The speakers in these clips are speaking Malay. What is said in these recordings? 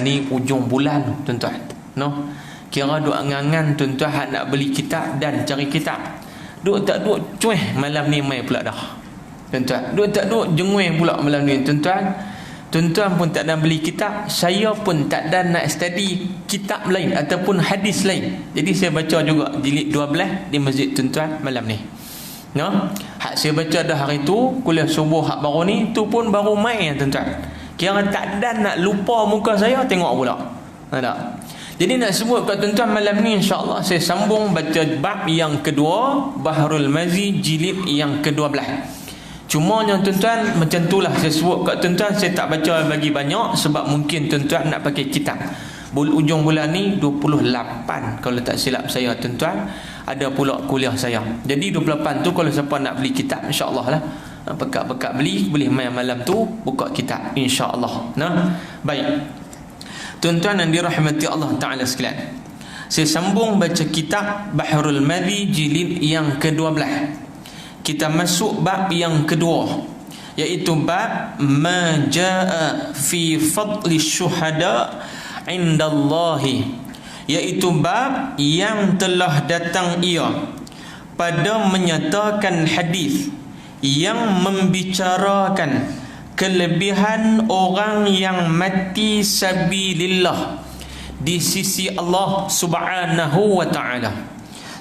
ni ujung bulan tuan-tuan, no? Kira duk angan-angan tuan-tuan nak beli kitab dan cari kitab. Duk tak duk cueh malam ni mai pula dah. Tuan-tuan, duk tak duk jenguih pula malam ni tuan-tuan. Tuan-tuan pun tak ada beli kitab, saya pun tak ada nak study kitab lain ataupun hadis lain. Jadi saya baca juga jilid 12 di masjid tuan-tuan malam ni. No? Hak saya baca dah hari tu, kuliah subuh hak baru ni, tu pun baru main tuan-tuan. Kira tak ada nak lupa muka saya tengok pula. Ada. Jadi nak sebut kat tuan-tuan malam ni insya-Allah saya sambung baca bab yang kedua, Bahrul Mazi jilid yang ke-12. Cumanya tuan-tuan macam itulah saya sebut kat tuan-tuan, saya tak baca bagi banyak sebab mungkin tuan-tuan nak pakai kitab. Ujung bulan ni 28 kalau tak silap saya tuan-tuan, ada pula kuliah saya. Jadi 28 tu kalau siapa nak beli kitab insya-Allah lah, pekat-pekat beli, boleh main malam tu buka kitab insya-Allah. Nah, baik. Tuan-tuan yang dirahmati Allah Taala sekalian, saya sambung baca kitab Bahrul Mazi jilid yang ke-12. Kita masuk bab yang kedua, iaitu bab ma jaa fi fadli syuhada indallahi, iaitu bab yang telah datang ia pada menyatakan hadis yang membicarakan kelebihan orang yang mati sabilillah di sisi Allah Subhanahu wa taala.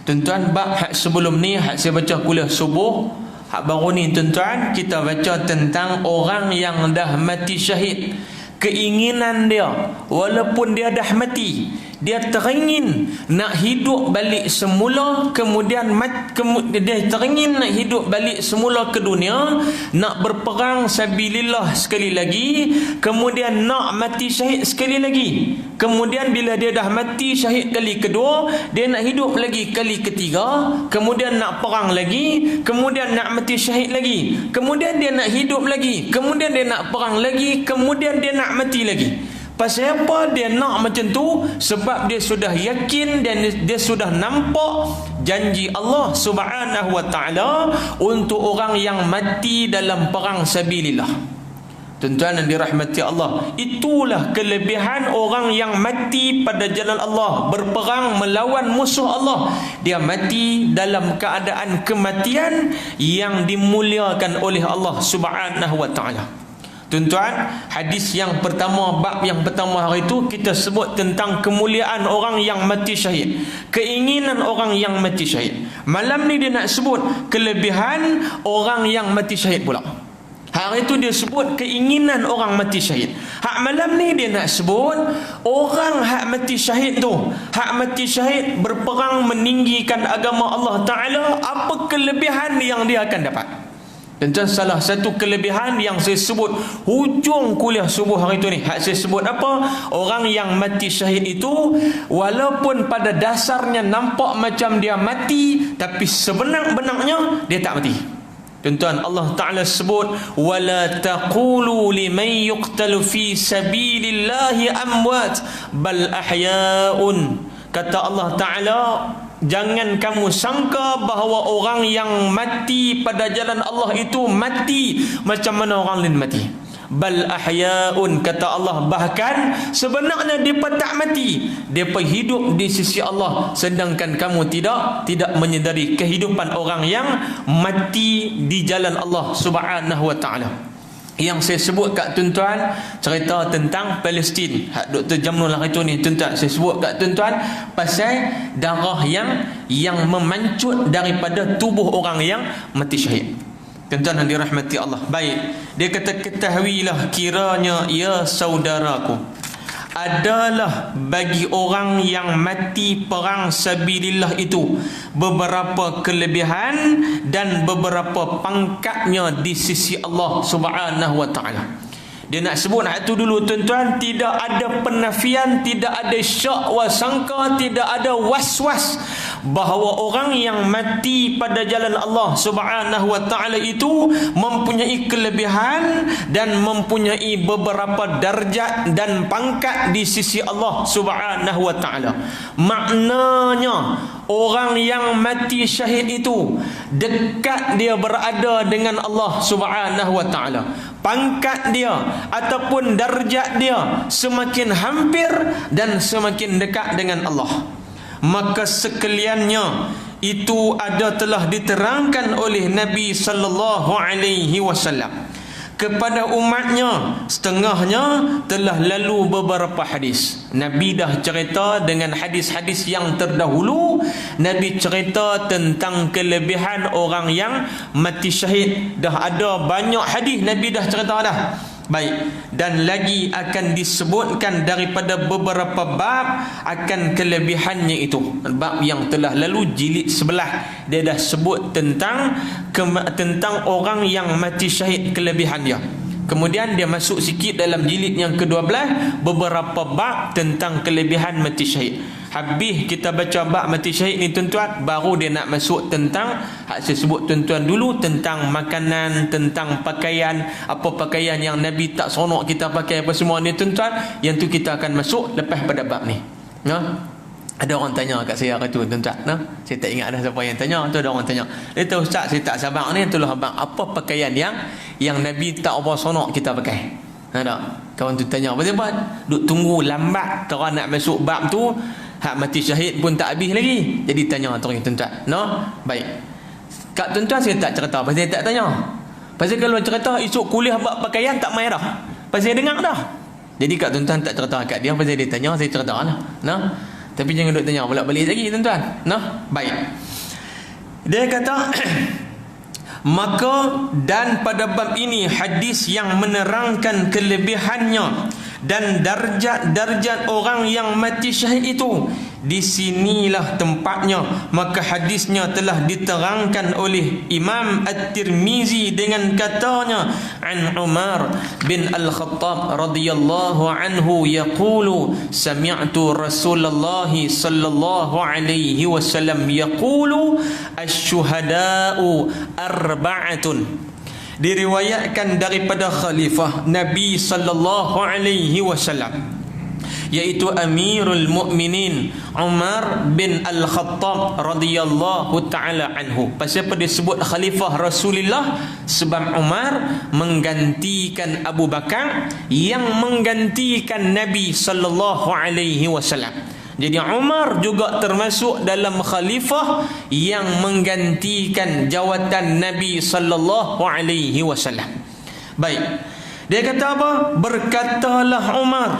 Tuan-tuan, bab hak sebelum ni hak saya baca kuliah subuh, hak baru ni tuan-tuan kita baca tentang orang yang dah mati syahid. Keinginan dia walaupun dia dah mati, dia teringin nak hidup balik semula, kemudian dia teringin nak hidup balik semula ke dunia, nak berperang sabilillah sekali lagi, kemudian nak mati syahid sekali lagi. Kemudian bila dia dah mati syahid kali kedua, dia nak hidup lagi kali ketiga, kemudian nak perang lagi, kemudian nak mati syahid lagi, kemudian dia nak hidup lagi, kemudian dia nak perang lagi, kemudian dia nak mati lagi. Pasal apa dia nak macam tu? Sebab dia sudah yakin dan dia sudah nampak janji Allah Subhanahu wa taala untuk orang yang mati dalam perang sabilillah. Tuan-tuan yang dirahmati Allah, itulah kelebihan orang yang mati pada jalan Allah, berperang melawan musuh Allah. Dia mati dalam keadaan kematian yang dimuliakan oleh Allah Subhanahu wa taala. Tuan-tuan, hadis yang pertama, bab yang pertama hari itu kita sebut tentang kemuliaan orang yang mati syahid, keinginan orang yang mati syahid. Malam ni dia nak sebut kelebihan orang yang mati syahid pula. Hari itu dia sebut keinginan orang mati syahid. Hak malam ni dia nak sebut orang hak mati syahid tu, hak mati syahid berperang meninggikan agama Allah Ta'ala, apa kelebihan yang dia akan dapat. Dan salah satu kelebihan yang saya sebut hujung kuliah subuh hari itu ni, hak saya sebut apa? Orang yang mati syahid itu walaupun pada dasarnya nampak macam dia mati, tapi sebenar-benarnya dia tak mati. Tuan-tuan, Allah Ta'ala sebut wala taqulu liman yuqtalu fi sabilillahi amwat bal ahya'un. Kata Allah Ta'ala, jangan kamu sangka bahawa orang yang mati pada jalan Allah itu mati macam mana orang lain mati. Bal ahya'un, kata Allah, bahkan sebenarnya mereka tak mati, mereka hidup di sisi Allah, sedangkan kamu tidak menyedari kehidupan orang yang mati di jalan Allah Subhanahu wa taala. Yang saya sebut kat tuan-tuan cerita tentang Palestin, hak Dr. Jamnul hari tu ni tuan-tuan, saya sebut kat tuan-tuan pasal darah yang memancut daripada tubuh orang yang mati syahid. Tuan-tuan yang dirahmati Allah. Baik, dia kata ketahuilah kiranya ya saudaraku, adalah bagi orang yang mati perang sabilillah itu beberapa kelebihan dan beberapa pangkatnya di sisi Allah Subhanahu wa taala. Dia nak sebut hak tu dulu tuan-tuan, tidak ada penafian, tidak ada syak wa sangka, tidak ada was-was bahawa orang yang mati pada jalan Allah Subhanahu wa taala itu mempunyai kelebihan dan mempunyai beberapa darjat dan pangkat di sisi Allah Subhanahu wa taala. Maknanya orang yang mati syahid itu dekat dia berada dengan Allah Subhanahu wa taala. Pangkat dia ataupun darjat dia semakin hampir dan semakin dekat dengan Allah. Maka sekaliannya itu telah diterangkan oleh Nabi sallallahu alaihi wasallam kepada umatnya. Setengahnya telah lalu beberapa hadis. Nabi dah cerita dengan hadis-hadis yang terdahulu. Nabi cerita tentang kelebihan orang yang mati syahid. Dah ada banyak hadis Nabi dah cerita dah. Baik, dan lagi akan disebutkan daripada beberapa bab akan kelebihannya itu. Bab yang telah lalu jilid 11 dia dah sebut tentang orang yang mati syahid, kelebihan dia. Kemudian dia masuk sikit dalam jilid yang ke-12 beberapa bab tentang kelebihan mati syahid. Habis kita baca bab mati syahid ni tuan-tuan, baru dia nak masuk tentang saya sebut tuan-tuan dulu tentang makanan, tentang pakaian, apa pakaian yang Nabi tak seronok kita pakai apa semua ni tuan-tuan. Yang tu kita akan masuk lepas pada bab ni. Ada orang tanya kat saya kat tu tuan-tuan. Saya tak ingat ada siapa yang tanya. Tu ada orang tanya. Dia tahu ustaz saya tak sabar ni, itulah abang apa pakaian yang Nabi tak apa seronok kita pakai. Ada kawan tu tanya apa sebab duk tunggu lambat terang nak masuk bab tu. Hak mati syahid pun tak habis lagi. Jadi tanya terus tuan-tuan. Baik. Kat tuan-tuan saya tak cerita pasal saya tak tanya. Pasal kalau cerita esok kuliah bab pakaian tak main dah. Pasal saya dengar dah. Jadi kat tuan-tuan tak cerita kat dia pasal dia tanya saya cerita lah. Tapi jangan duk tanya balik lagi tuan-tuan. Baik. Dia kata maka dan pada bab ini hadis yang menerangkan kelebihannya dan darjat-darjat orang yang mati syahid itu, di sinilah tempatnya. Maka hadisnya telah diterangkan oleh Imam At-Tirmizi dengan katanya, an Umar bin Al-Khattab radhiyallahu anhu yaqulu sami'tu Rasulullah sallallahu alaihi wasallam yaqulu asy-syuhada'u arba'atun. Diriwayatkan daripada khalifah Nabi sallallahu alaihi wasallam, yaitu Amirul Mukminin Umar bin Al-Khattab radhiyallahu taala anhu. Pasal apa disebut khalifah Rasulullah? Sebab Umar menggantikan Abu Bakar yang menggantikan Nabi sallallahu alaihi wasallam. Jadi Umar juga termasuk dalam khalifah yang menggantikan jawatan Nabi sallallahu alaihi wasallam. Baik. Dia kata apa? Berkatalah Umar.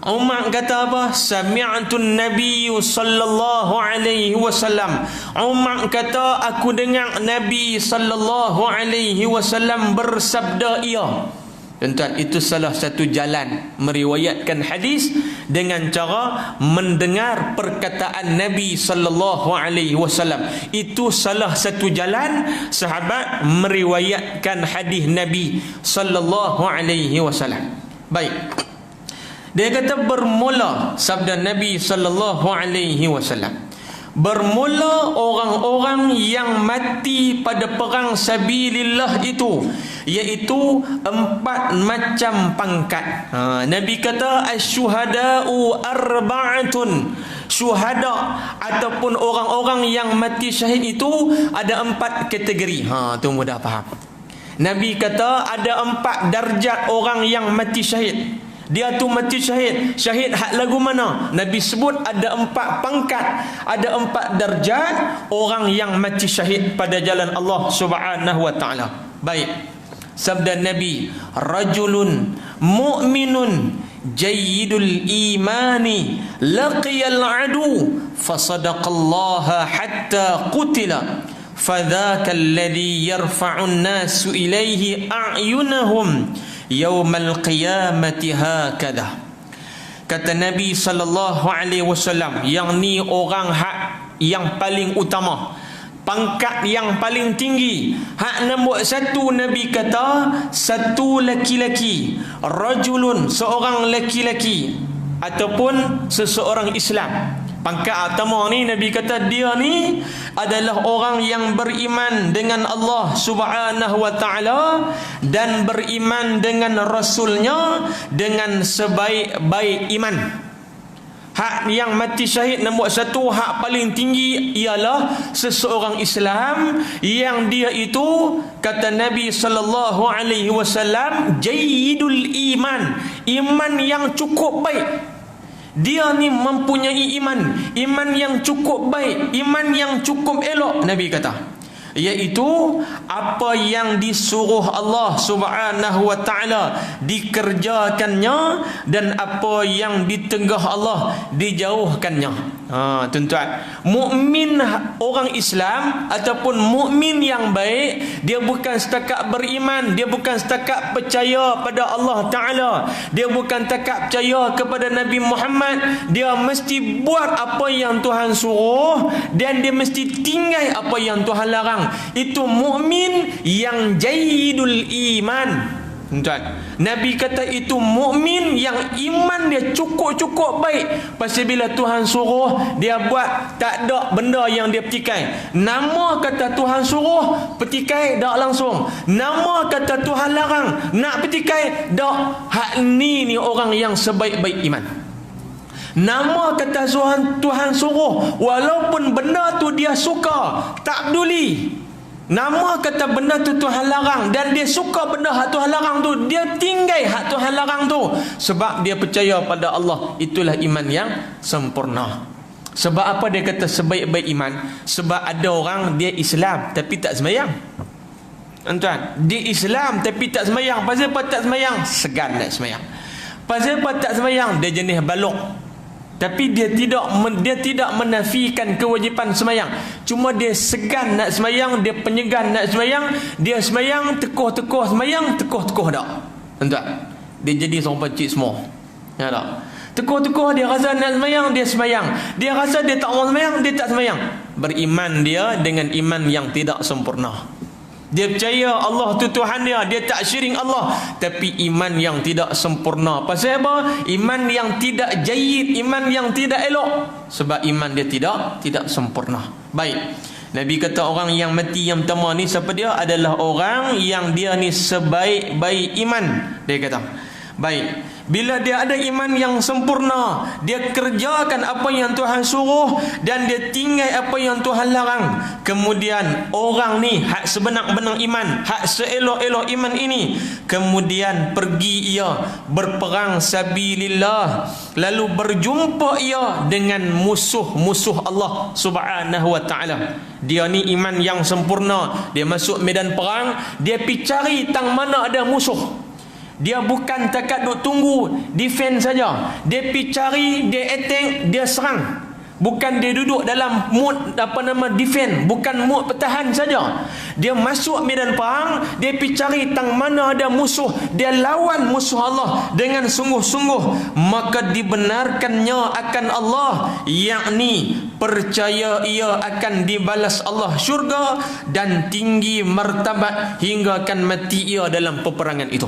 Umar kata apa? Sami'atun Nabi sallallahu alaihi wasallam. Umar kata aku dengar Nabi sallallahu alaihi wasallam bersabda ia. Tuan-tuan, itu salah satu jalan meriwayatkan hadis dengan cara mendengar perkataan Nabi sallallahu alaihi wasallam. Itu salah satu jalan sahabat meriwayatkan hadis Nabi sallallahu alaihi wasallam. Baik. Dia kata bermula sabda Nabi sallallahu alaihi wasallam. Bermula orang-orang yang mati pada perang sabilillah itu, iaitu 4 macam pangkat. Nabi kata asy-syuhada'u arba'atun. Syuhada ataupun orang-orang yang mati syahid itu ada 4 kategori. Tu mudah faham. Nabi kata ada 4 darjat orang yang mati syahid. Dia tu mati syahid. Syahid hak lagu mana? Nabi sebut ada 4 pangkat, ada 4 darjat orang yang mati syahid pada jalan Allah Subhanahu wa taala. Baik. Sabda Nabi, rajulun mu'minun jayyidul imani laqiyal adu fasadaqallaha hatta qutila fadhaka alladhi yarfa'un nasu ilaihi a'yunahum yaumal qiyamati hakadha. Kata Nabi sallallahu alaihi wasallam, yang ni orang hak yang paling utama, pangkat yang paling tinggi. Hak nombor 1 Nabi kata satu laki-laki, rajulun seorang laki-laki ataupun seseorang Islam, Pangkat pertama ni Nabi kata dia ni adalah orang yang beriman dengan Allah Subhanahu wa taala dan beriman dengan Rasulnya dengan sebaik-baik iman. Hak yang mati syahid nombor satu, hak paling tinggi ialah seseorang Islam yang dia itu, kata Nabi sallallahu alaihi wasallam, jayyidul iman, iman yang cukup baik. Dia ni mempunyai iman yang cukup baik, iman yang cukup elok, Nabi kata, iaitu apa yang disuruh Allah Subhanahu wa taala dikerjakannya dan apa yang ditegah Allah dijauhkannya. Tuan-tuan, mukmin orang Islam ataupun mukmin yang baik, dia bukan setakat beriman, dia bukan setakat percaya pada Allah Taala, dia bukan setakat percaya kepada Nabi Muhammad, dia mesti buat apa yang Tuhan suruh dan dia mesti tinggal apa yang Tuhan larang. Itu mukmin yang jayyidul iman. Tuan, Nabi kata itu mukmin yang iman dia cukup-cukup baik. Pasal bila Tuhan suruh, dia buat, tak ada benda yang dia petikai. Nama kata Tuhan suruh, petikai tak langsung. Nama kata Tuhan larang, nak petikai tak. Hak ni orang yang sebaik-baik iman. Nama kata Tuhan suruh, walaupun benda tu dia suka, tak peduli. Nama kata benda tu Tuhan larang dan dia suka benda hak Tuhan larang tu, dia tinggal hak Tuhan larang tu sebab dia percaya pada Allah. Itulah iman yang sempurna. Sebab apa dia kata sebaik-baik iman? Sebab ada orang dia Islam tapi tak sembahyang. Tuan, dia Islam tapi tak sembahyang. Pasal apa tak sembahyang? Segan nak sembahyang. Pasal apa tak sembahyang? Dia jenis balok. Tapi dia tidak menafikan kewajipan sembahyang. Cuma dia segan nak sembahyang, dia penyegan nak sembahyang, dia sembahyang tekoh-tekoh sembahyang, tekoh-tekoh tak. Tuan, dia jadi seorang pecik semua. Ya tak? Tekoh-tekoh dia rasa nak sembahyang, dia sembahyang. Dia rasa dia tak mau sembahyang, dia tak sembahyang. Beriman dia dengan iman yang tidak sempurna. Dia percaya Allah tu Tuhan dia, dia tak syirik Allah, tapi iman yang tidak sempurna. Pasal apa? Iman yang tidak jayyid, iman yang tidak elok. Sebab iman dia tidak sempurna. Baik, Nabi kata orang yang mati yang pertama ni siapa dia? Adalah orang yang dia ni sebaik-baik iman. Dia kata, baik, bila dia ada iman yang sempurna, dia kerjakan apa yang Tuhan suruh dan dia tinggal apa yang Tuhan larang. Kemudian orang ni hak sebenar-benar iman, hak seelok-elok iman ini, kemudian pergi ia berperang sabilillah, lalu berjumpa ia dengan musuh-musuh Allah Subhanahu wa taala. Dia ni iman yang sempurna. Dia masuk medan perang, dia pergi cari tang mana ada musuh. Dia bukan takat duk tunggu defend saja. Dia pergi cari, dia attack, dia serang. Bukan dia duduk dalam mood defend, bukan mood pertahan saja. Dia masuk medan perang, dia pergi cari tang mana ada musuh, dia lawan musuh Allah dengan sungguh-sungguh, maka dibenarkannya akan Allah, yakni percaya ia akan dibalas Allah syurga dan tinggi martabat hingga akan mati ia dalam peperangan itu.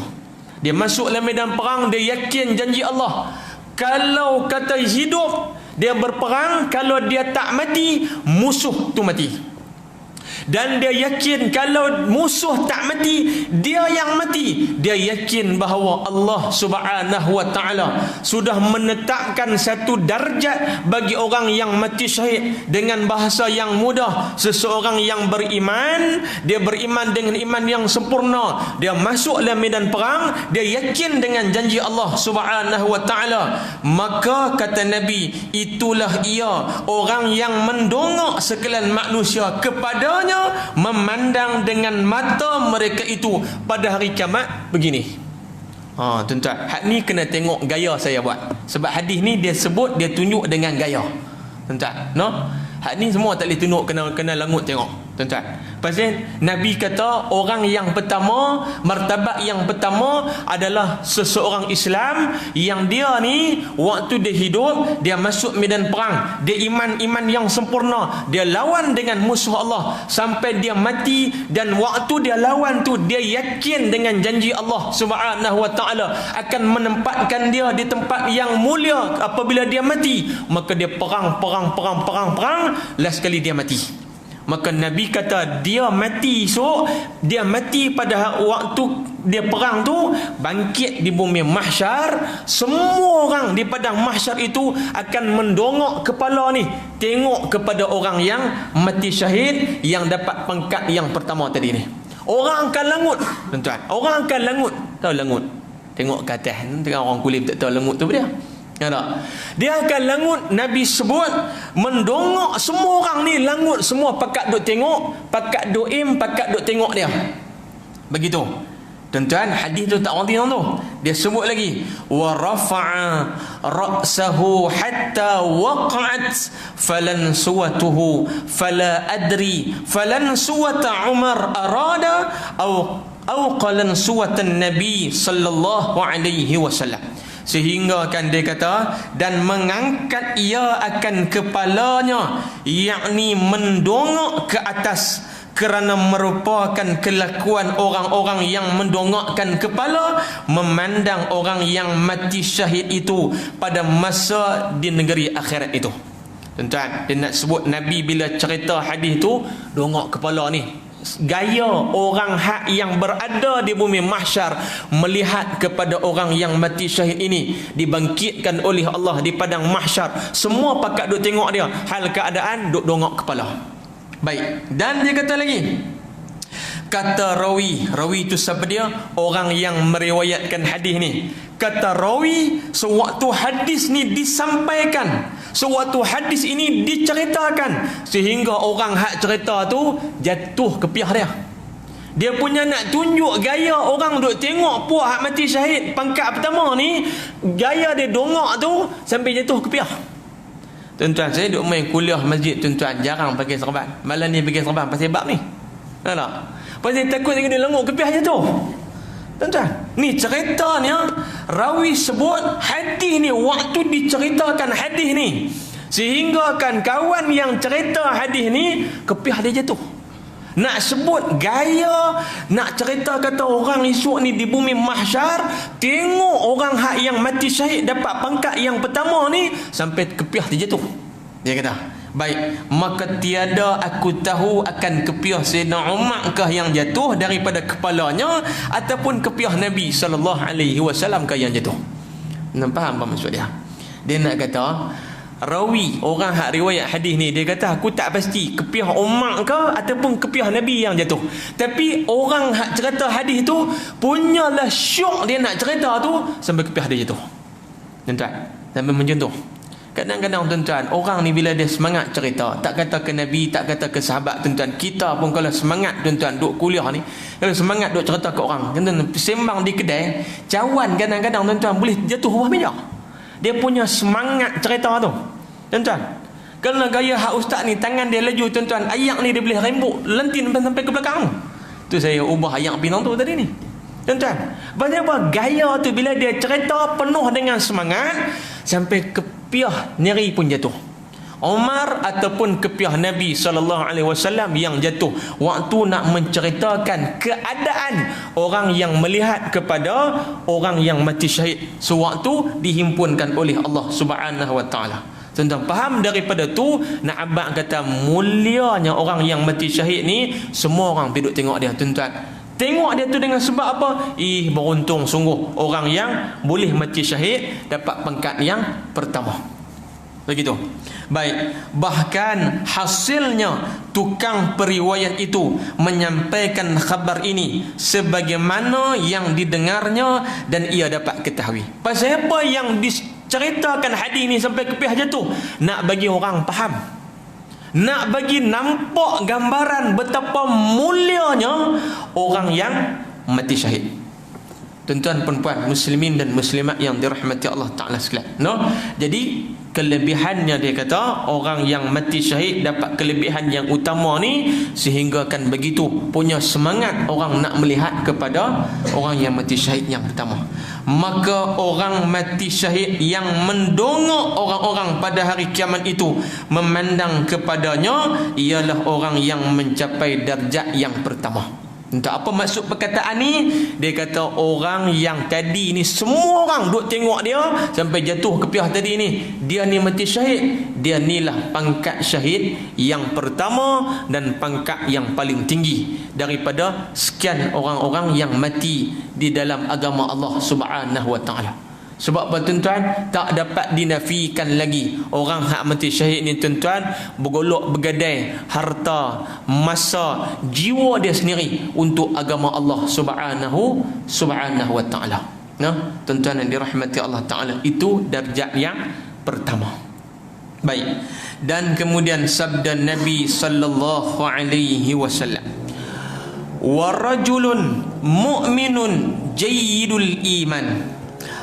Dia masuk dalam medan perang, dia yakin janji Allah. Kalau kata hidup, dia berperang, kalau dia tak mati, musuh tu mati. Dan dia yakin kalau musuh tak mati, dia yang mati. Dia yakin bahawa Allah Subhanahu wa taala sudah menetapkan satu darjat bagi orang yang mati syahid. Dengan bahasa yang mudah, seseorang yang beriman, dia beriman dengan iman yang sempurna, dia masuk dalam medan perang, dia yakin dengan janji Allah Subhanahu wa taala, maka kata Nabi, itulah ia orang yang mendongak sekalian manusia kepadanya, memandang dengan mata mereka itu pada hari kiamat begini. Tuan-tuan, hak ni kena tengok gaya saya buat. Sebab hadis ni dia sebut, dia tunjuk dengan gaya. Tuan-tuan, no? Hak ni semua tak boleh tunjuk, kena langut tengok. Tuan-tuan, Pasal Nabi kata orang yang pertama, martabat yang pertama adalah seseorang Islam yang dia ni waktu dia hidup, dia masuk medan perang, dia iman yang sempurna, dia lawan dengan musuh Allah sampai dia mati, dan waktu dia lawan tu dia yakin dengan janji Allah Subhanahu wa taala akan menempatkan dia di tempat yang mulia apabila dia mati. Maka dia perang, last kali dia mati. Maka Nabi kata dia mati dia mati pada waktu dia perang tu, bangkit di bumi mahsyar, semua orang di padang mahsyar itu akan mendongak kepala ni tengok kepada orang yang mati syahid yang dapat pangkat yang pertama tadi ni. Orang akan langut, tuan-tuan. Orang akan langut. Tahu langut? Tengok ke atas, tengok orang kulit tak tahu langut tu apa dia. Ya tak? Dia akan langut, Nabi sebut mendongak semua orang ni langut semua, pakat duk tengok, pakat duk pakat duk tengok dia. Begitu. Tuan-tuan, hadis tu tak berhenti tu. Dia sebut lagi wa rafa'a ra'sahu hatta waqa'at falan suwatuhu fala adri falan suwata Umar arada au qalan suwatan Nabi sallallahu alaihi wasallam. Sehingga kan dia kata, dan mengangkat ia akan kepalanya, yakni mendongak ke atas, kerana merupakan kelakuan orang-orang yang mendongakkan kepala memandang orang yang mati syahid itu pada masa di negeri akhirat itu. Tuan-tuan, dia nak sebut Nabi bila cerita hadis tu dongak kepala ni, gaya orang hak yang berada di bumi mahsyar melihat kepada orang yang mati syahid ini dibangkitkan oleh Allah di padang mahsyar, semua pakat duk tengok dia, hal keadaan duk dongak kepala. Baik, dan dia kata lagi, kata rawi itu siapa dia? Orang yang meriwayatkan hadis ni. Kata rawi, sewaktu hadis ni disampaikan, sewaktu hadis ini diceritakan, sehingga orang hak cerita tu jatuh ke pihak dia. Dia punya nak tunjuk gaya orang duk tengok puak hak mati syahid pangkat pertama ni, gaya dia dongak tu sampai jatuh ke pihak. Tuan-tuan, saya duk main kuliah masjid, tuan-tuan, jarang pakai serban. Malam ni pakai serban pasal bab ni. Tak tak? Pasal takut lagi dia lengut ke pihak jatuh. Tuan-tuan, ni ceritanya rawi sebut hadis ni, waktu diceritakan hadis ni, sehingga kan kawan yang cerita hadis ni kepiah dia jatuh. Nak sebut gaya, nak cerita kata orang esok ni di bumi mahsyar tengok orang hak yang mati syahid dapat pangkat yang pertama ni sampai kepiah dia jatuh. Dia kata, baik, maka tiada aku tahu akan kepiah Sayyidina Umar kah yang jatuh daripada kepalanya, ataupun kepiah Nabi SAW kah yang jatuh. Nampak faham apa maksud dia? Dia nak kata rawi, orang hak riwayat hadis ni, dia kata aku tak pasti kepiah Umar ke ataupun kepiah Nabi yang jatuh, tapi orang hak cerita hadis tu punyalah syok dia nak cerita tu sampai kepiah dia jatuh. Tuan-tuan, sampai macam tu. Kadang-kadang tuan-tuan, orang ni bila dia semangat cerita, tak kata ke Nabi, tak kata ke sahabat, tuan-tuan, kita pun kalau semangat tuan-tuan duk kuliah ni, kalau semangat duk cerita ke orang, tuan-tuan sembang di kedai, cawan kadang-kadang tuan-tuan boleh jatuh bawah meja. Dia punya semangat cerita tu, tuan-tuan. Kerana gaya hak ustaz ni, tangan dia laju, tuan-tuan, ayak ni dia boleh rembuk lentin sampai ke belakang. Tu saya ubah ayak pinang tu tadi ni, tuan-tuan. Pasal apa? Gaya tu bila dia cerita penuh dengan semangat sampai kepiah nyeri pun jatuh. Umar ataupun kepiah Nabi SAW yang jatuh waktu nak menceritakan keadaan orang yang melihat kepada orang yang mati syahid sewaktu dihimpunkan oleh Allah Subhanahu wa taala. Tuan-tuan faham daripada tu, nak abang kata mulianya orang yang mati syahid ni, semua orang duduk tengok dia, tuan-tuan. Tengok dia tu dengan sebab apa? Beruntung sungguh orang yang boleh mati syahid dapat pangkat yang pertama. Begitu. Baik, bahkan hasilnya tukang periwayat itu menyampaikan khabar ini sebagaimana yang didengarnya dan ia dapat ketahui. Pasal apa yang diceritakan hadis ni sampai kepiah jatuh? Nak bagi orang faham, nak bagi nampak gambaran betapa mulianya orang yang mati syahid. Tuan-tuan, puan-puan, muslimin dan muslimat yang dirahmati Allah Ta'ala sekalian. No? Jadi kelebihannya, dia kata orang yang mati syahid dapat kelebihan yang utama ni, sehingga kan begitu punya semangat orang nak melihat kepada orang yang mati syahid yang pertama. Maka orang mati syahid yang mendongak orang-orang pada hari kiamat itu memandang kepadanya ialah orang yang mencapai darjat yang pertama. Entah apa maksud perkataan ni? Dia kata orang yang tadi ni semua orang duk tengok dia sampai jatuh ke piah tadi ni, dia ni mati syahid. Dia ni lah pangkat syahid yang pertama dan pangkat yang paling tinggi daripada sekian orang-orang yang mati di dalam agama Allah Subhanahu wa taala. Sebab apa tuan-tuan? Tak dapat dinafikan lagi orang hak mati syahid ni tuan-tuan bergolok bergadai harta, masa, jiwa dia sendiri untuk agama Allah Subhanahu wa taala. Nah, tuan-tuan yang dirahmati Allah taala, itu darjat yang pertama. Baik. Dan kemudian sabda Nabi sallallahu alaihi wasallam, "Wa rajulun mu'minun jayyidul iman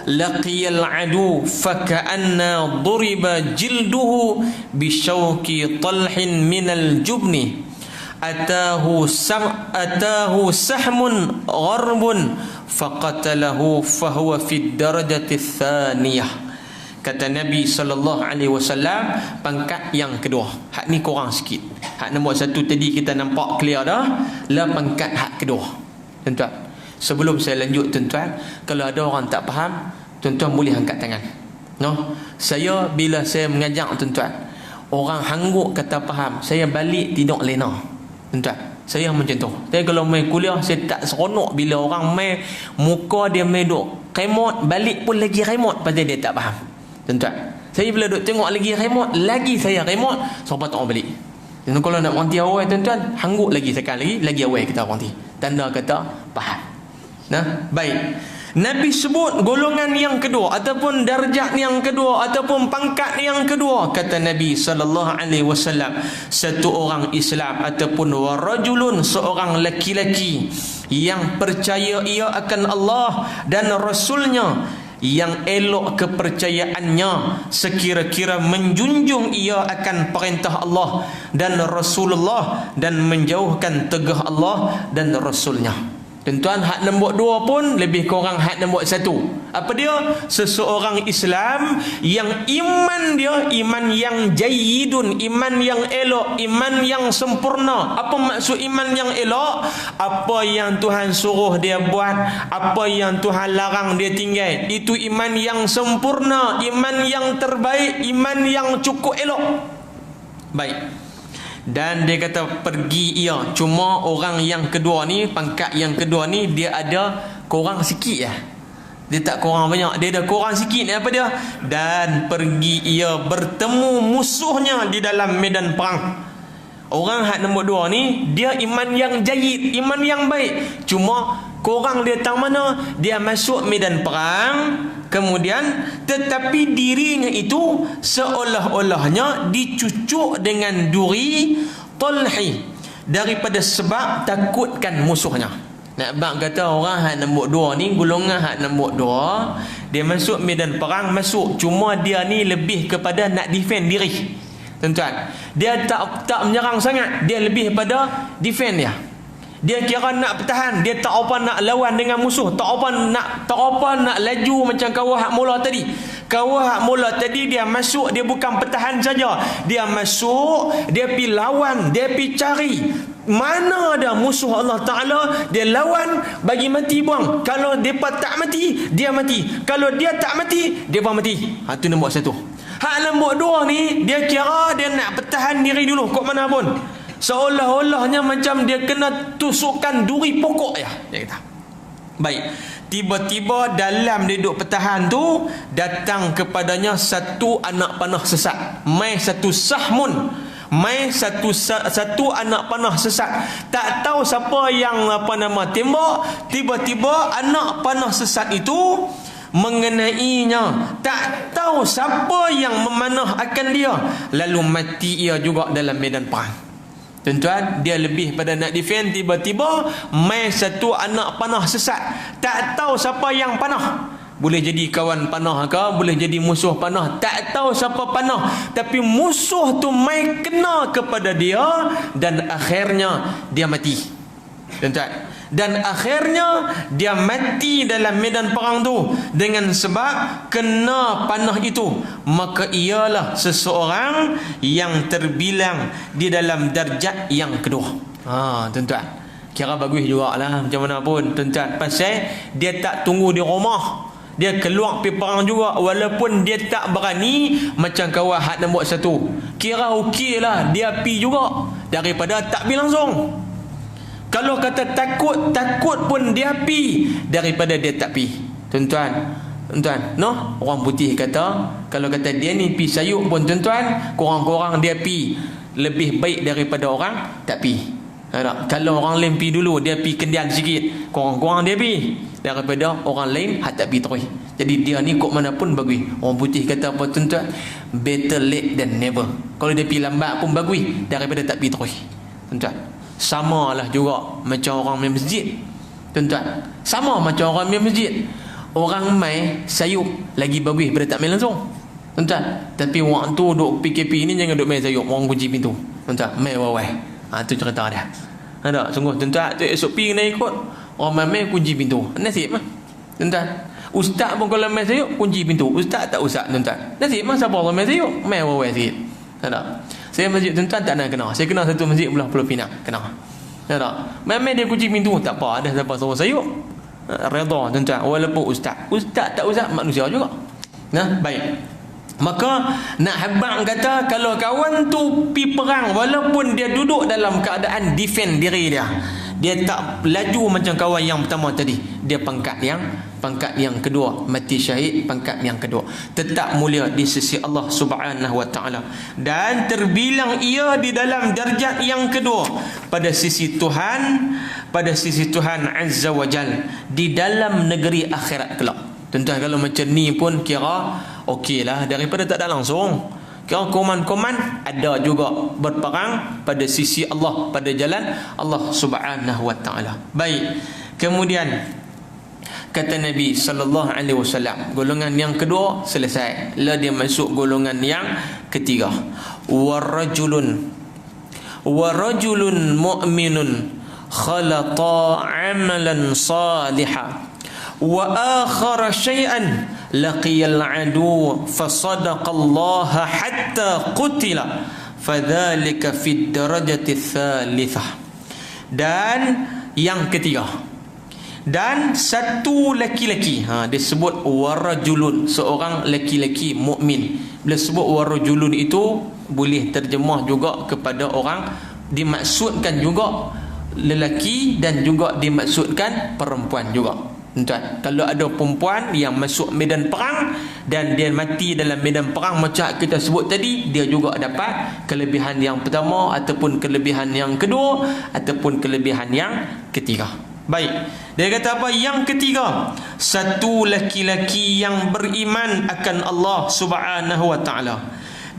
laqiyal adu faka'anna duriba jilduhu bisyauki talhin minal jubni atahu sahmun gharbun faqatalahu fahuwa fid darajati tsaniyah." Kata Nabi sallallahu alaihi wasallam, pangkat yang kedua. Hak ni kurang sikit. Hak nombor satu tadi kita nampak clear dah. Lah pangkat hak kedua. Tuan-tuan, sebelum saya lanjut tuan-tuan, kalau ada orang tak faham, tuan-tuan boleh angkat tangan. No? Saya bila saya mengajar tuan-tuan, orang hangguk kata faham, saya balik tidak lena. Tuan-tuan, saya macam tu. Saya kalau main kuliah, saya tak seronok bila orang main muka dia main duk remote, balik pun lagi remote pasal dia tak faham. Tuan-tuan, saya bila duk tengok lagi remote, lagi saya remote, sampai tak balik. Dan kalau nak berhenti awal tuan-tuan, hangguk lagi sekali lagi awal kita berhenti. Tanda kata faham. Nah, baik. Nabi sebut golongan yang kedua ataupun darjat yang kedua ataupun pangkat yang kedua. Kata Nabi sallallahu alaihi wasallam, satu orang Islam ataupun warajulun, seorang laki-laki yang percaya ia akan Allah dan Rasulnya, yang elok kepercayaannya sekira-kira menjunjung ia akan perintah Allah dan Rasulullah dan menjauhkan tegah Allah dan Rasulnya. Tuan-tuan, hak nombor dua pun lebih kurang hak nombor satu. Apa dia? Seseorang Islam yang iman dia iman yang jayyidun, iman yang elok, iman yang sempurna. Apa maksud iman yang elok? Apa yang Tuhan suruh dia buat, apa yang Tuhan larang dia tinggal. Itu iman yang sempurna, iman yang terbaik, iman yang cukup elok. Baik. Dan dia kata pergi ia. Cuma orang yang kedua ni, pangkat yang kedua ni, dia ada kurang sikit ya. Dia tak kurang banyak, dia ada kurang sikit. Apa dia? Dan pergi ia bertemu musuhnya di dalam medan perang. Orang hak nombor dua ni, dia iman yang jayid, iman yang baik. Cuma korang dia tahu mana? Dia masuk medan perang, kemudian tetapi dirinya itu seolah-olahnya dicucuk dengan duri talhi, daripada sebab takutkan musuhnya. Nak bang kata orang hak nombor dua ni, golongan hak nombor dua, dia masuk medan perang, masuk, cuma dia ni lebih kepada nak defend diri. Tuan-tuan, dia tak menyerang sangat, dia lebih pada defend dia. Dia kira nak bertahan, dia tak apa nak lawan dengan musuh, tak apa nak laju macam kawah hak mula tadi. Kawah hak mula tadi dia masuk, dia bukan bertahan saja, dia masuk, dia pi lawan, dia pi cari mana ada musuh Allah Ta'ala, dia lawan, bagi mati buang. Kalau depa tak mati, dia mati. Kalau dia tak mati, dia pun mati. Itu nombor satu. Hak nombor dua ni, dia kira dia nak bertahan diri dulu kok mana pun, seolah-olahnya macam dia kena tusukan duri pokok ya, dia kata. Baik, tiba-tiba dalam dia duduk pertahan tu, datang kepadanya satu anak panah sesat. Mai satu sahmun, mai satu anak panah sesat. Tak tahu siapa yang tembak. Tiba-tiba anak panah sesat itu mengenainya, tak tahu siapa yang memanah akan dia, lalu mati ia juga dalam medan perang. Tuan-tuan, dia lebih pada nak defend, tiba-tiba mai satu anak panah sesat, tak tahu siapa yang panah, Boleh jadi kawan panah ke, boleh jadi musuh panah, tak tahu siapa panah, tapi musuh tu mai kena kepada dia dan akhirnya dia mati. Tuan-tuan, dan akhirnya dia mati dalam medan perang tu dengan sebab kena panah itu, maka ialah seseorang yang terbilang di dalam darjat yang kedua. Tuan-tuan, kira bagus jugalah macam mana pun tuan-tuan, pasal dia tak tunggu di rumah, dia keluar pergi perang juga, walaupun dia tak berani macam kawan hak nombor 1. Kira okey lah, dia pi juga daripada tak pi langsung. Kalau kata takut pun dia pi daripada dia tak pi. Tuan-tuan, no, orang putih kata kalau kata dia ni pi sayuk pun tuan-tuan, kurang-kurang dia pi lebih baik daripada orang tak pi. Kalau orang lain pi dulu, dia pi kendian sikit, kurang-kurang dia pi daripada orang lain hak tak pi terus. Jadi dia ni kok mana pun bagus. Orang putih kata apa tuan-tuan? Better late than never. Kalau dia pi lambat pun bagus daripada tak pi terus. Tuan-tuan, samalah juga macam orang main masjid. Tuan-tuan, sama macam orang main masjid. Orang mai sayup lagi bagus daripada tak main langsung. Tuan-tuan, tapi waktu duk PKP ni jangan duk main sayup, orang kunci pintu. Tuan-tuan, mai wawai. Tu cerita dia. Ada sungguh tuan-tuan, tu esok pi kena ikut. Orang main kunci pintu. Nasib mah. Tuan-tuan, ustaz pun kalau main sayup kunci pintu. Ustaz tak usah tuan-tuan. Nasib mah siapa orang main sayup, main wawai sikit. Ada. Saya masjid tuan-tuan tak nak kena. Saya kena satu masjid belah Pulau Pinang, kena. Ada. Main dia kunci pintu, tak apa, ada siapa suruh sayup. Redha tuan-tuan, walaupun ustaz tak usah, manusia juga. Baik. Maka nak habang kata kalau kawan tu pi perang, walaupun dia duduk dalam keadaan defend diri dia, dia tak laju macam kawan yang pertama tadi, dia pangkat yang kedua, mati syahid pangkat yang kedua, tetap mulia di sisi Allah Subhanahu wa taala dan terbilang ia di dalam darjat yang kedua pada sisi Tuhan Azza wa Jal di dalam negeri akhirat kelak. Tuan-tuan, kalau macam ni pun kira okey lah daripada tak ada langsung. Kira koman-koman ada juga berperang pada sisi Allah, pada jalan Allah Subhanahu wa taala. Baik. Kemudian kata Nabi sallallahu alaihi wasallam, golongan yang kedua selesai. Lah dia masuk golongan yang ketiga. Warajulun mu'minun khalata 'amalan salihan wa akhara syai'an laqiyal adu fasadaqa Allah hatta qutila fadzalika fid darajati tsalitsah. Dan yang ketiga, dan satu laki-laki, disebut warajulun, seorang laki-laki mukmin. Bila sebut warajulun itu boleh terjemah juga kepada orang, dimaksudkan juga lelaki dan juga dimaksudkan perempuan juga. Tuan, kalau ada perempuan yang masuk medan perang dan dia mati dalam medan perang macam kita sebut tadi, dia juga dapat kelebihan yang pertama ataupun kelebihan yang kedua ataupun kelebihan yang ketiga. Baik, dia kata apa? Yang ketiga, satu laki-laki yang beriman akan Allah Subhanahu wa taala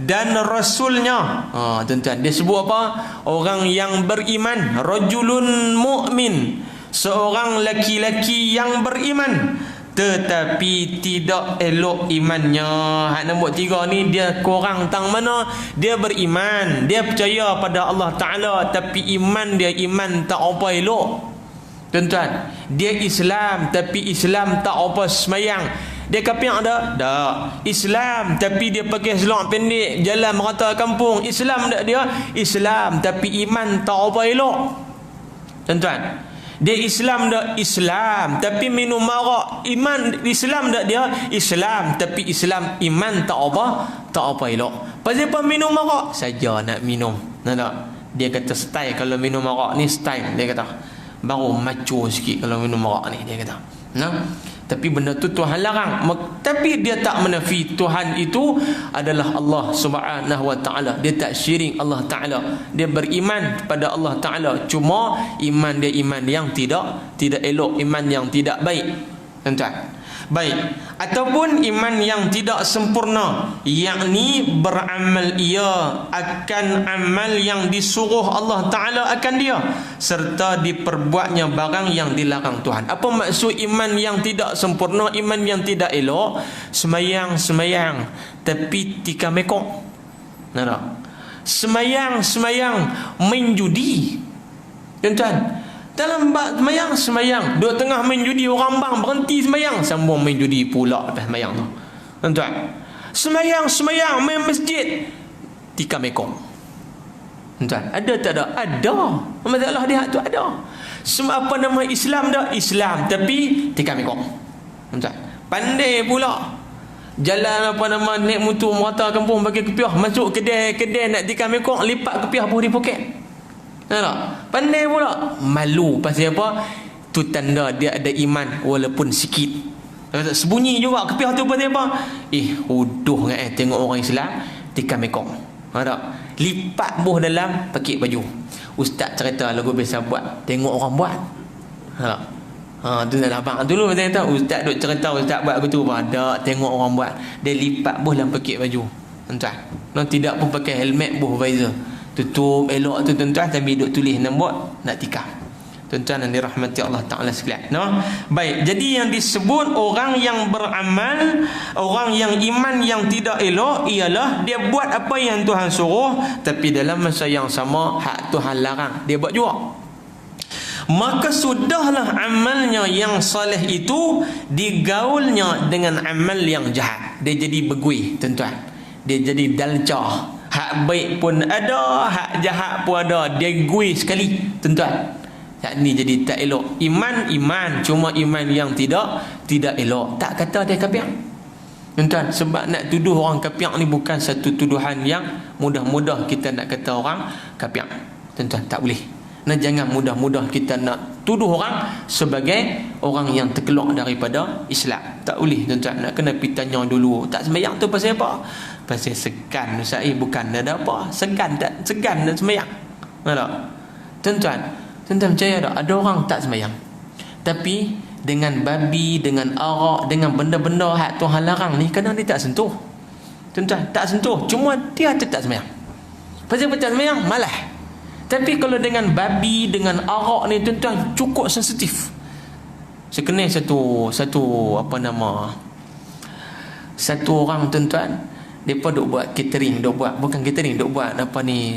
dan rasulnya. Tuan-tuan, dia sebut apa? Orang yang beriman, rajulun mu'min, seorang laki-laki yang beriman tetapi tidak elok imannya. Hak nombor 3 ni dia kurang tang mana? Dia beriman, dia percaya pada Allah Ta'ala, tapi iman dia iman tak apa elok. Tuan-tuan, dia Islam tapi Islam tak apa semayang. Dia kafir ada? Tak. Islam tapi dia pakai seluar pendek, jalan merata kampung. Islam tak dia? Islam tapi iman tak apa elok. Tuan-tuan, dia Islam dak? Islam tapi minum marak. Iman Islam dak dia? Islam tapi Islam iman tak apa elok. Pasal apa minum marak? Saja nak minum. Tak. Dia kata style kalau minum marak ni style, dia kata. Baru macho sikit kalau minum marak ni, dia kata. Tapi benda tu Tuhan larang. Tapi dia tak menafi Tuhan itu adalah Allah Subhanahu wa taala. Dia tak syirik Allah Taala. Dia beriman pada Allah Taala. Cuma iman dia iman yang tidak elok, iman yang tidak baik. Tuan-tuan, Baik, ataupun iman yang tidak sempurna, yakni beramal ia akan amal yang disuruh Allah Ta'ala akan dia, serta diperbuatnya barang yang dilarang Tuhan. Apa maksud iman yang tidak sempurna, iman yang tidak elok? Semayang tapi tikam ekor. Nampak? Semayang main judi. Tuan-tuan, dalam semayang duduk tengah main judi, orang bang berhenti semayang, sambung main judi pula lepas semayang tu. Tuan-tuan, semayang main masjid, tikam ekor. Tuan-tuan, ada tak ada? Ada. Masalah dia tu ada. Apa nama Islam dah? Islam, tapi tikam ekor. Tuan-tuan, pandai pula jalan apa nama naik motor merata kampung bagi kepiah, masuk kedai nak tikam ekor, lipat kepiah pun di poket. Tak? Pandai pula. Malu pasal apa? Tu tanda dia ada iman walaupun sikit. Sembunyi juga kepiah tu pasal apa? Huduh kan tengok orang Islam tikam ekor. Tak? Lipat buh dalam pakit baju. Ustaz cerita lagu biasa buat, tengok orang buat. Tak? Tu nak abang dulu macam tu. Ustaz duk cerita ustaz buat begitu apa? Tak, tengok orang buat. Dia lipat buh dalam pakit baju. Tuan. Tidak pun pakai helmet buh visor. Tutup elok tu tuan-tuan, tapi duk tulis nombor nak tikam. Tuan-tuan yang dirahmati Allah Ta'ala sekalian. Baik, jadi yang disebut orang yang beramal, orang yang iman yang tidak elok, ialah dia buat apa yang Tuhan suruh, tapi dalam masa yang sama hak Tuhan larang dia buat juga. Maka sudahlah amalnya yang soleh itu digaulnya dengan amal yang jahat. Dia jadi begui, tuan-tuan. Dia jadi dalcah. Hak baik pun ada, hak jahat pun ada. Dia gui sekali, tuan-tuan. Hak ni jadi tak elok. Iman, cuma iman yang tidak elok. Tak kata dia kafir. Tuan-tuan, sebab nak tuduh orang kafir ni bukan satu tuduhan yang mudah-mudah kita nak kata orang kafir. Tuan-tuan, tak boleh. Jangan mudah-mudah kita nak tuduh orang sebagai orang yang terkeluar daripada Islam. Tak boleh, tuan-tuan. Nak kena pergi tanya dulu. Tak sembahyang tu pasal apa? Pasal segan Ustaz. Bukan ada apa. Segan dan sembahyang. Tak? Tuan-tuan percaya tak? Ada orang tak sembahyang, tapi dengan babi, dengan arak, dengan benda-benda hak Tuhan larang ni, kadang dia tak sentuh. Tuan-tuan, tak sentuh. Cuma dia tak sembahyang. Pasal tak sembahyang? Malah. Tapi kalau dengan babi, dengan arak ni, tuan-tuan, cukup sensitif. Saya kenal satu orang, tuan-tuan, mereka duk buat catering, bukan catering, duk buat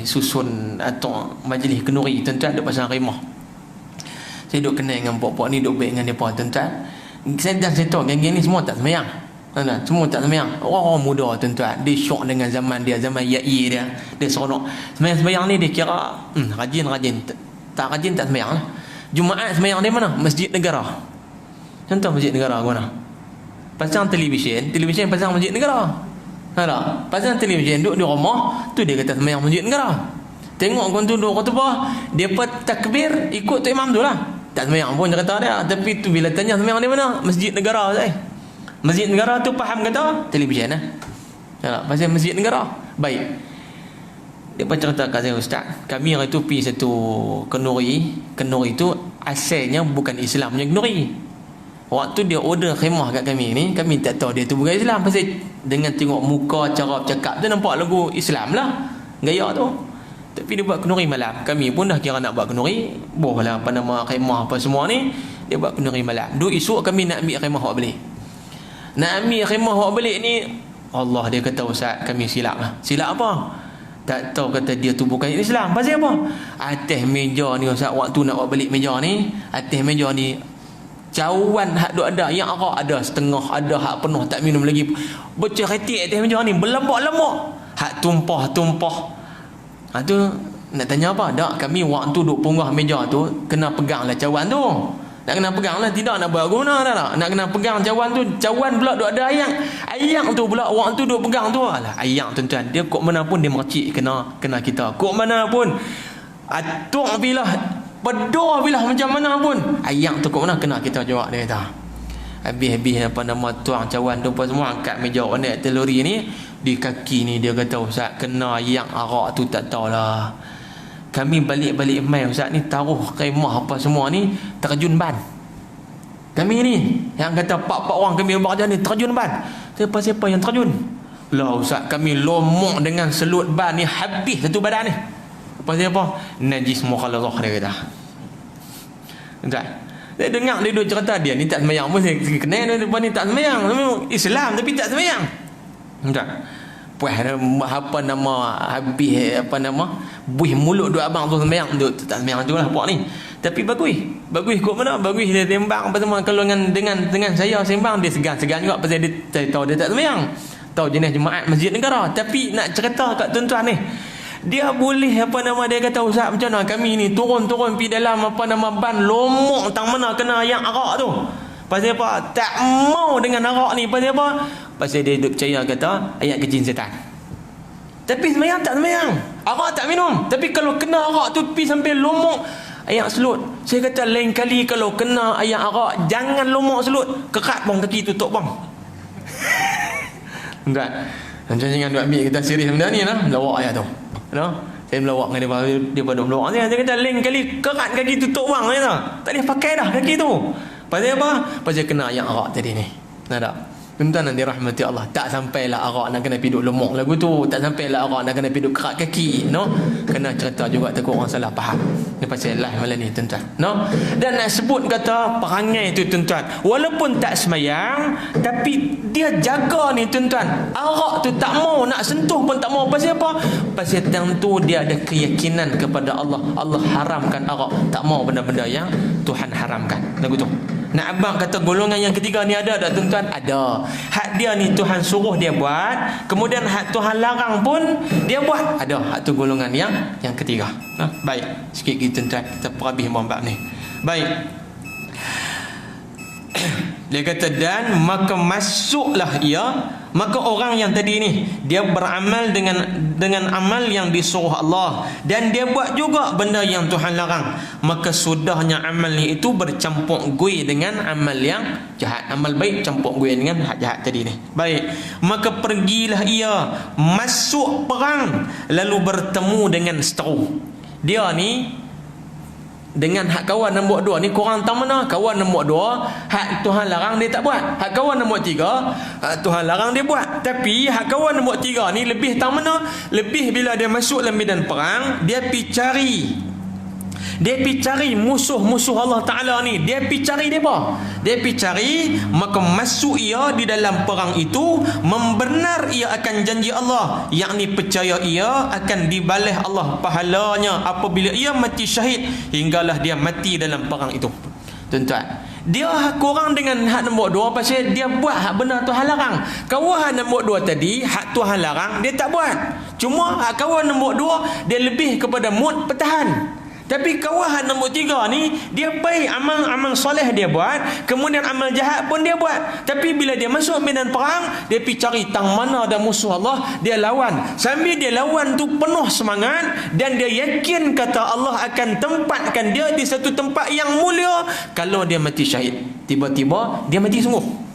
susun atau majlis kenuri, tuan-tuan, duk pasang rimah. Saya duk kenal dengan puak-puak ni, duk baik dengan mereka, tuan-tuan. Saya tahu geng-geng ni semua tak sembahyang. Semua tak sembahyang. Orang muda, tuan-tuan, dia syok dengan zaman dia, zaman YAI dia seronok. Sembahyang ni dia kira rajin. Tak rajin tak sembahyang lah. Jumaat sembahyang dia mana? Masjid Negara. Contoh masjid negara mana? Pasang televisyen pasang masjid negara. Tak? Pasang televisyen duduk di rumah, tu dia kata sembahyang masjid negara. Tengok kau tu duduk kau dia pun takbir ikut tu imam tu lah. Tak sembahyang pun dia kata dia. Tapi tu bila tanya sembahyang dia mana? Masjid negara saya. Masjid negara tu faham kata televisyen lah. Tak? Pasal masjid negara. Baik. Dia pun cerita kat saya, Ustaz, kami hari tu pergi satu kenuri tu asalnya bukan Islam punya kenuri. Waktu dia order khemah kat kami ni, kami tak tahu dia tu bukan Islam. Pasal dengan tengok muka, cara bercakap tu nampak lagu Islam lah gaya tu. Tapi dia buat kenuri malam. Kami pun dah kira nak buat kenuri, boh lah khemah apa semua ni. Dia buat kenuri malam. Duk esok kami nak ambil khemah awak balik. Nak ambil khemah awak balik ni, Allah, dia kata, Ustaz, kami silap lah. Silap apa? Tak tahu, kata dia tu bukan Islam. Pasal apa? Atas meja ni, Ustaz, waktu nak awak balik meja ni, atas meja ni cawan hak duk ada, yang arak ada setengah, ada hak penuh tak minum lagi, berceretik atas meja ni, berlemak-lemak, hak tumpah. Tu nak tanya apa? Tak, kami waktu duk punggah meja tu kena peganglah cawan tu. Nak kena pegang lah, tidak nak berguna tak? Nak kena pegang cawan tu, cawan pula duk ada ayam tu pula waktu duk pegang tu. Alah, ayam, tuan-tuan, dia kok mana pun dia mercik kena kita. Kok mana pun atuk bilah, pedor bilah macam mana pun, ayam tu kok mana kena kita juga, dia kata. Habis tuang cawan tu apa semua, angkat meja warna teluri ni di kaki ni, dia kata, Ustaz, kena ayam arak tu tak tahulah. Kami balik mai, Ustaz, ni taruh khemah apa semua ni terjun ban. Kami ni yang kata 4 orang kami bekerja ni terjun ban. Siapa-siapa yang terjun? Lah ustaz, kami lomok dengan selut ban ni habis satu badan ni. Apa? Najis mukhalladhah dia kata. Entah. Saya dengar dia cerita dia ni tak sembahyang pun saya kenal dia depan ni tak sembahyang. Islam tapi tak sembahyang. Entah. Puas apa nama habis apa nama buih mulut duk abang tu sembahyang tu tak sembahyang tu lah puak ni. Tapi bagus kot mana? Bagus dia sembang apa semua. Kalau dengan saya sembang dia segan-segan juga pasal dia tahu dia tak sembahyang. Tahu jenis jemaat masjid negara. Tapi nak cerita kat tuan-tuan ni, dia boleh apa nama dia kata ustaz macam mana kami ni turun-turun pergi dalam apa nama ban lomok tang mana kena ayat arak tu. Pasal apa? Tak mau dengan arak ni. Pasal apa? Pasal dia duk percaya kata ayat kejin setan. Tapi sembahyang tak sembahyang. Arak tak minum. Tapi kalau kena arak tu pergi sampai lomok ayat selut. Saya kata lain kali kalau kena ayat arak jangan lomok selut. Kekat bang kaki tutup bang. Entah. Macam jangan duk ambil kita serius benda ni lah. Melawak ayat tu. No? Saya melawak dengan dia pada melawak. Saya kata lain kali kekat kaki tutup bang kata. Tak boleh pakai dah kaki tu. Pasal apa? Pasal kena ayat arak tadi ni. Nak tak? Tuan-tuan yang dirahmati Allah, tak sampailah arak nak kena piduk lemuk lagu tu, tak sampailah arak nak kena piduk kerak kaki, no? Kena cerita juga takut orang salah faham. Ni pasal live malam ni tuan-tuan, no? Dan nak sebut kata perangai tu tuan-tuan, walaupun tak semayang tapi dia jaga ni tuan-tuan. Arak tu tak mau nak sentuh pun tak mau. Pasal apa? Pasal tentu dia ada keyakinan kepada Allah. Allah haramkan arak, tak mau benda-benda yang Tuhan haramkan. Lagu tu. Nak abang kata golongan yang ketiga ni ada tak tuan-tuan? Ada. Hak dia ni Tuhan suruh dia buat, kemudian hak Tuhan larang pun dia buat. Ada. Hak tu golongan yang ketiga. Nah, baik. Sikit kita tuan-tuan kita perhabis bab ni. Baik. Dia kata dan maka masuklah ia, maka orang yang tadi ni dia beramal dengan amal yang disuruh Allah dan dia buat juga benda yang Tuhan larang, maka sudahnya amal ni itu bercampur gui dengan amal yang jahat. Amal baik campur gui dengan hak jahat tadi ni. Baik, maka pergilah ia masuk perang lalu bertemu dengan seteru. Dia ni dengan hak kawan nombor 2 ni korang tahu mana? Kawan nombor 2 hak Tuhan larang dia tak buat. Hak kawan nombor 3 hak Tuhan larang dia buat. Tapi hak kawan nombor 3 ni lebih tahu mana? Lebih bila dia masuk dalam medan perang, dia pergi cari musuh-musuh Allah Ta'ala ni. Dia pergi cari depa. Dia pergi cari, maka masuk ia di dalam perang itu, membenar ia akan janji Allah, yakni percaya ia akan dibalas Allah pahalanya apabila ia mati syahid hinggalah dia mati dalam perang itu. Tuan-tuan, dia kurang dengan hak nombor 2 pasal dia buat hak benar Tuhan larang. Kawan nombor 2 tadi hak Tuhan larang dia tak buat. Cuma hak kawan nombor 2 dia lebih kepada mood pertahan. Tapi kawahan nombor 3 ni dia baik, amal soleh dia buat, kemudian amal jahat pun dia buat. Tapi bila dia masuk medan perang, dia pergi cari tang mana ada musuh Allah, dia lawan. Sambil dia lawan tu penuh semangat dan dia yakin kata Allah akan tempatkan dia di satu tempat yang mulia kalau dia mati syahid. Tiba-tiba dia mati sungguh.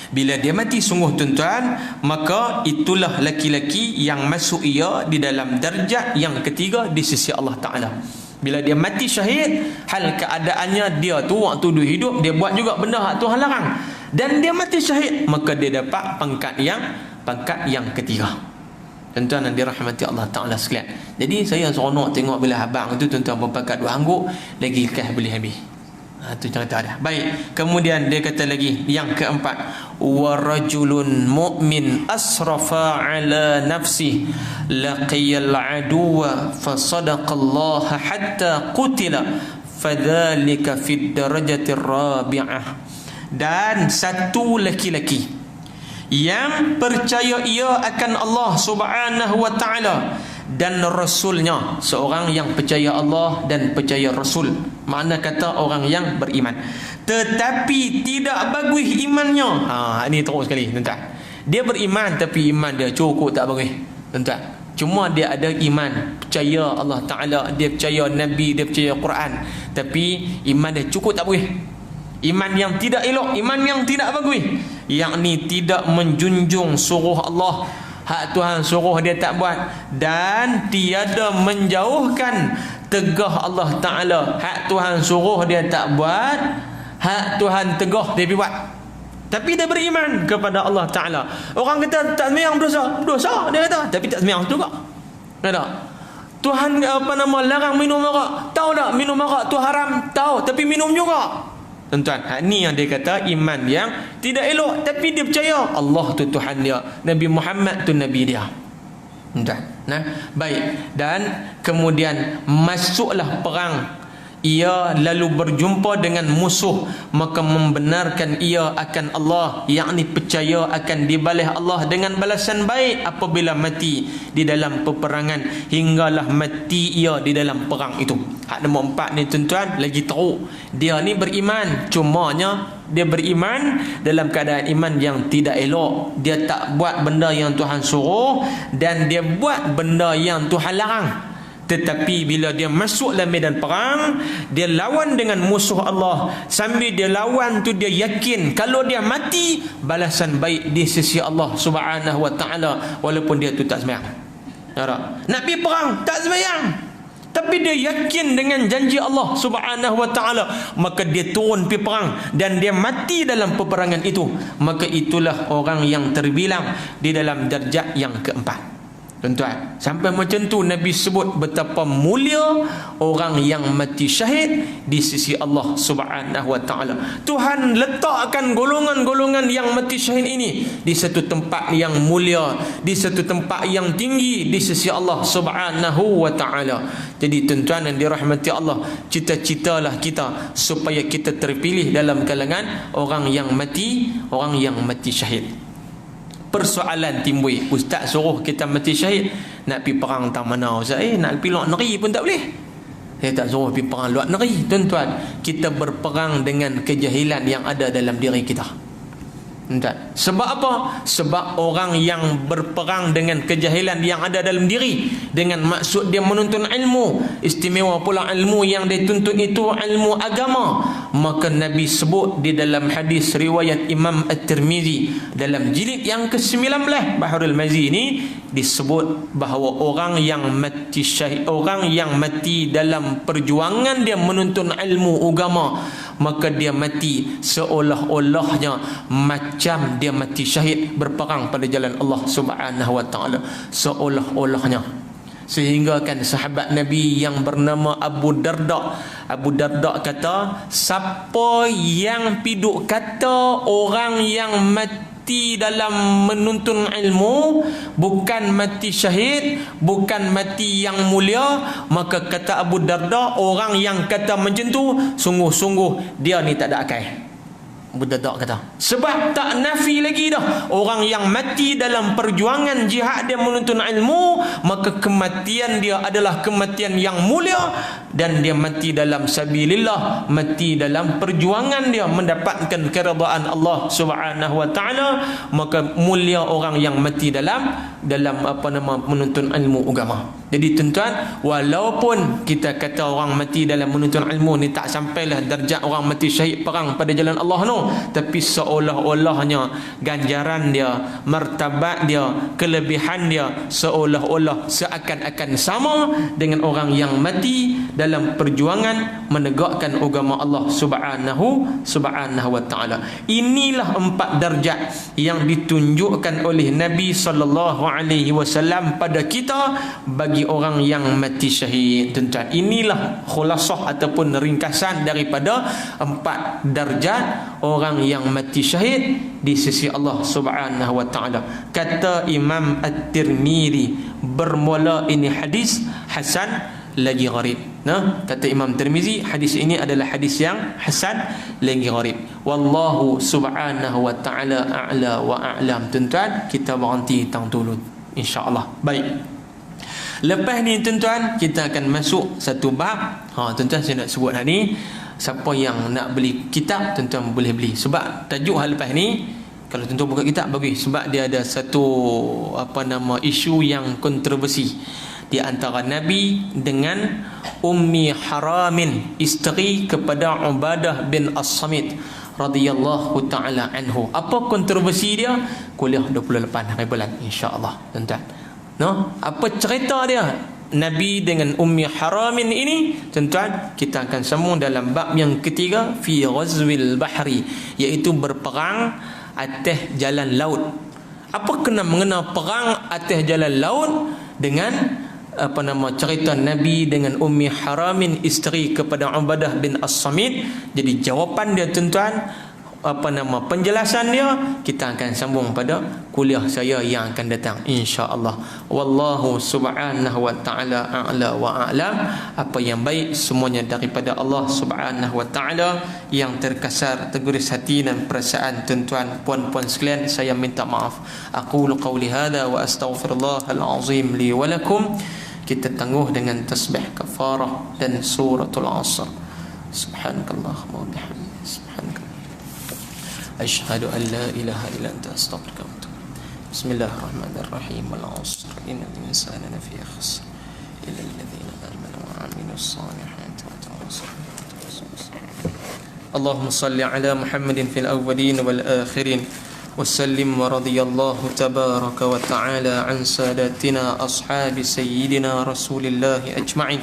Bila dia mati sungguh tuan-tuan, maka itulah laki-laki yang masuk ia di dalam darjat yang ketiga di sisi Allah Ta'ala. Bila dia mati syahid, hal keadaannya dia tu waktu dia hidup dia buat juga benda hak Tuhan larang dan dia mati syahid, maka dia dapat pangkat yang ketiga. Tuan-tuan yang dirahmati Allah Ta'ala sekalian. Jadi saya seronok tengok bila abang tu tuan-tuan berpakat 2 angguk lagi kas boleh habis. Itu cerita dah. Baik. Kemudian dia kata lagi yang keempat, wa rajulun mu'min asrafa ala nafsi laqiyal aduwa fa sadaqallaha hatta qutila fadzalika fid darajatir rabi'ah. Dan satu laki-laki yang percaya ia akan Allah Subhanahu wa taala dan Rasulnya, seorang yang percaya Allah dan percaya Rasul, makna kata orang yang beriman tetapi tidak bagus imannya. Ini teruk sekali tuan-tuan. Dia beriman tapi iman dia cukup tak bagus tuan-tuan. Cuma dia ada iman, percaya Allah Ta'ala, dia percaya Nabi, dia percaya Quran, tapi iman dia cukup tak bagus. Iman yang tidak elok, iman yang tidak bagus, yakni tidak menjunjung suruh Allah, hak Tuhan suruh dia tak buat, dan tiada menjauhkan tegah Allah Ta'ala, hak Tuhan suruh dia tak buat, hak Tuhan tegah dia buat. Tapi dia beriman kepada Allah Ta'ala. Orang kata tak sembahyang berdosa dia kata, tapi tak sembahyang juga. Ada Tuhan larang minum arak, tahu tak minum arak tu haram, tahu, tapi minum juga. Tuan-tuan, ni yang dia kata iman yang tidak elok, tapi dia percaya Allah tu Tuhan dia, Nabi Muhammad tu Nabi dia. Tuan-tuan, baik. Dan kemudian masuklah perang. Ia lalu berjumpa dengan musuh, maka membenarkan ia akan Allah, yakni percaya akan dibalas Allah dengan balasan baik apabila mati di dalam peperangan, hinggalah mati ia di dalam perang itu. Hak nombor 4 ni tuan-tuan lagi teruk. Dia ni beriman, cumanya dia beriman dalam keadaan iman yang tidak elok. Dia tak buat benda yang Tuhan suruh, dan dia buat benda yang Tuhan larang. Tetapi bila dia masuk dalam medan perang, dia lawan dengan musuh Allah. Sambil dia lawan tu, dia yakin kalau dia mati, balasan baik di sisi Allah Subhanahu wa ta'ala, walaupun dia tu tak sembahyang. Nak pergi perang tak sembahyang, tapi dia yakin dengan janji Allah Subhanahu wa ta'ala, maka dia turun pergi perang dan dia mati dalam peperangan itu. Maka itulah orang yang terbilang di dalam darjat yang keempat. Tuan-tuan, sampai macam tu Nabi sebut betapa mulia orang yang mati syahid di sisi Allah Subhanahu wa ta'ala. Tuhan letakkan golongan-golongan yang mati syahid ini di satu tempat yang mulia, di satu tempat yang tinggi di sisi Allah Subhanahu wa ta'ala. Jadi tuan-tuan yang dirahmati Allah, cita-citalah kita supaya kita terpilih dalam kalangan orang yang mati syahid. Persoalan timbul, ustaz suruh kita mati syahid, nak pergi perang tak mana ustaz? Nak pergi luar negeri pun tak boleh. Saya tak suruh pergi perang luar negeri. Tuan-tuan, kita berperang dengan kejahilan yang ada dalam diri kita. Tuan-tuan, sebab apa? Sebab orang yang berperang dengan kejahilan yang ada dalam diri, dengan maksud dia menuntut ilmu, istimewa pula ilmu yang dia tuntut itu ilmu agama, maka Nabi sebut di dalam hadis riwayat Imam At-Tirmizi dalam jilid yang ke-19 Bahrul Mazi ini, disebut bahawa orang yang mati syahid, orang yang mati dalam perjuangan dia menuntut ilmu agama, maka dia mati seolah-olahnya macam dia mati syahid berperang pada jalan Allah Subhanahu wa ta'ala, seolah-olahnya. Sehingga kan sahabat Nabi yang bernama Abu Darda kata, siapa yang piduk kata orang yang mati dalam menuntun ilmu bukan mati syahid, bukan mati yang mulia, maka kata Abu Darda, orang yang kata macam tu sungguh-sungguh dia ni tak ada akal. Abu Darda kata, sebab tak nafi lagi dah, orang yang mati dalam perjuangan jihad dia menuntut ilmu, maka kematian dia adalah kematian yang mulia, dan dia mati dalam sabilillah, mati dalam perjuangan dia mendapatkan keridaan Allah Subhanahu wa ta'ala, maka mulia orang yang mati dalam menuntut ilmu agama. Jadi tuan-tuan, walaupun kita kata orang mati dalam menuntut ilmu ni tak sampailah darjat orang mati syahid perang pada jalan Allah no, tapi seolah-olahnya ganjaran dia, martabat dia, kelebihan dia seolah-olah seakan-akan sama dengan orang yang mati dalam perjuangan menegakkan agama Allah Subhanahu wa ta'ala. Inilah 4 darjat yang ditunjukkan oleh Nabi sallallahu alaihi wasallam pada kita bagi orang yang mati syahid. Tuan-tuan, inilah khulasah ataupun ringkasan daripada 4 darjat orang yang mati syahid di sisi Allah Subhanahu wa ta'ala. Kata Imam At-Tirmizi, bermula ini hadis hasan lagi gharib. Kata Imam Tirmizi, hadis ini adalah hadis yang hasan lagi gharib. Wallahu subhanahu wa ta'ala a'la wa a'lam. Tuan-tuan, kita berhenti tang dulu insya-Allah. Baik. Lepas ni tuan-tuan, kita akan masuk satu bab. Tuan-tuan, saya nak sebut hari ni, siapa yang nak beli kitab, tuan-tuan boleh beli. Sebab tajuk hal lepas ni, kalau tuan-tuan buka kitab bagus, sebab dia ada satu isu yang kontroversi di antara Nabi dengan Ummi Haramin, isteri kepada Ubadah bin As-Samit radhiyallahu ta'ala anhu. Apa kontroversi dia? Kuliah 28 hari bulan insya-Allah tuan-tuan. Apa cerita dia Nabi dengan Ummi Haramin ini, tuan-tuan, kita akan sambung dalam bab yang ketiga, fi ghazwil bahri, iaitu berperang atas jalan laut. Apa kena mengena perang atas jalan laut dengan cerita Nabi dengan Ummi Haramin, isteri kepada Ubadah bin As-Samit? Jadi jawapan dia, tuan-tuan, penjelasan dia kita akan sambung pada kuliah saya yang akan datang, insya-Allah. Wallahu subhanahu wa ta'ala a'la wa a'lam. Apa yang baik semuanya daripada Allah subhanahu wa ta'ala. Yang terkasar, terguris hati dan perasaan tuan-tuan puan-puan sekalian, saya minta maaf. Aqulu qawli hadha wa astaghfirullahal azim li wa lakum. Kita tangguh dengan tasbih kafarah dan suratul asr. Subhanakallahumma wa bihamdika, أشهد أن لا إله إلا أنت أستغفرك وأتوب إليك. بسم الله الرحمن الرحيم. والعصر إن الإنسان لفي خسر إلا الذين آمنوا وعملوا الصالحات وتواصوا بالحق. اللهم صل على محمد في الأولين والآخرين وسلم ورضي الله تبارك وتعالى عن ساداتنا أصحاب سيدنا رسول الله أجمعين.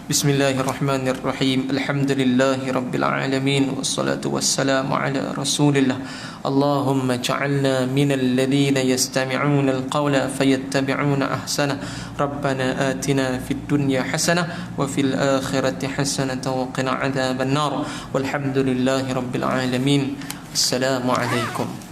بسم الله الرحمن الرحيم. الحمد لله رب العالمين والصلاة والسلام على رسول الله. اللهم اجعلنا من الذين يستمعون القول فيتبعون أحسنه. ربنا آتنا في الدنيا حسنة وفي الآخرة حسنة وقنا عذاب النار. والحمد لله رب العالمين. السلام عليكم.